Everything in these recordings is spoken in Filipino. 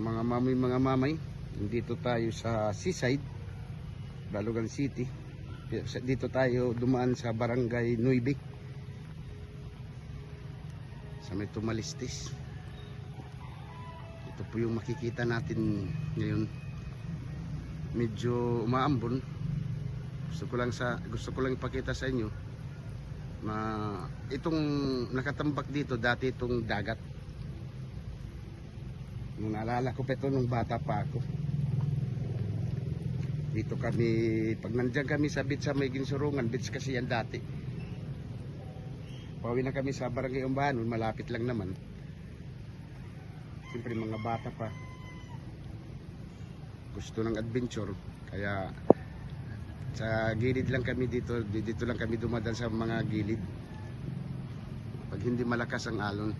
Mga mamay, dito tayo sa seaside, Balogan City. Dito tayo dumaan sa Barangay 9 sa may Tumalistis. Ito po yung makikita natin ngayon. Medyo umaambon. Gusto ko lang ipakita sa inyo itong nakatambak dito dati itong dagat. Nung naalala ko pa ito nung bata pa ako. Dito kami, pag nandiyan kami sa beach sa may Ginsurungan, beach kasi yan dati. Pauwi na kami sa Barangay Umbahan, malapit lang naman. Siyempre mga bata pa, gusto ng adventure, kaya sa gilid lang kami dito lang kami dumadaan sa mga gilid pag hindi malakas ang alon.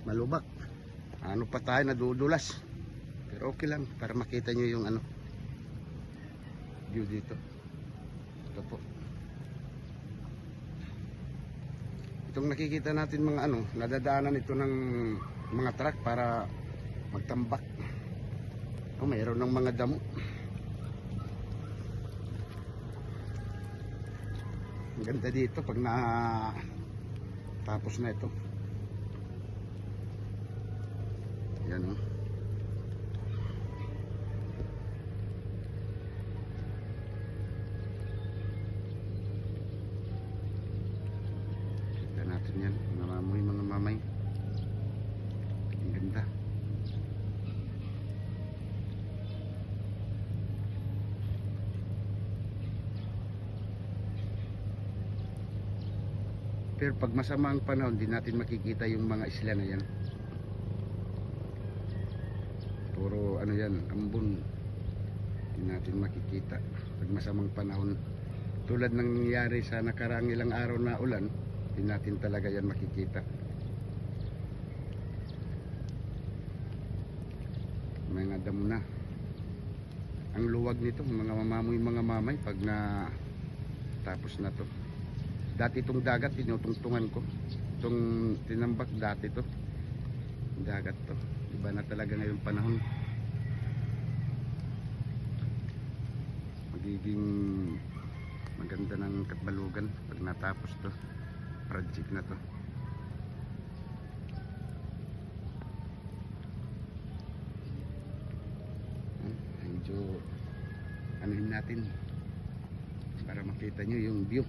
Malubak, ano pa tayo, nadudulas, pero okay lang para makita nyo yung view dito. Ito po, itong nakikita natin mga nadadaanan ito ng mga truck para magtambak. Mayroon ng mga damo. Ang ganda dito pag tapos na ito. Yan o. Kita natin yan, mga mamay. Ang ganda. Pero pag masama ang panahon, di natin makikita yung mga isla na yan. Puro yan, ambon. Di natin makikita pag masamang panahon. Tulad ng nangyari sa nakaraang ilang araw na ulan, di natin talaga yan makikita. Mga damo na. Ang luwag nito, mga mamay pag tapos na to. Dati itong dagat, tinutungtungan ko. Itong tinambak dati to. Dagat to. Iba na talaga ngayong panahon. Magiging maganda ng Katbalogan pag natapos to project na to. Medyo anuhin natin para makita nyo yung view.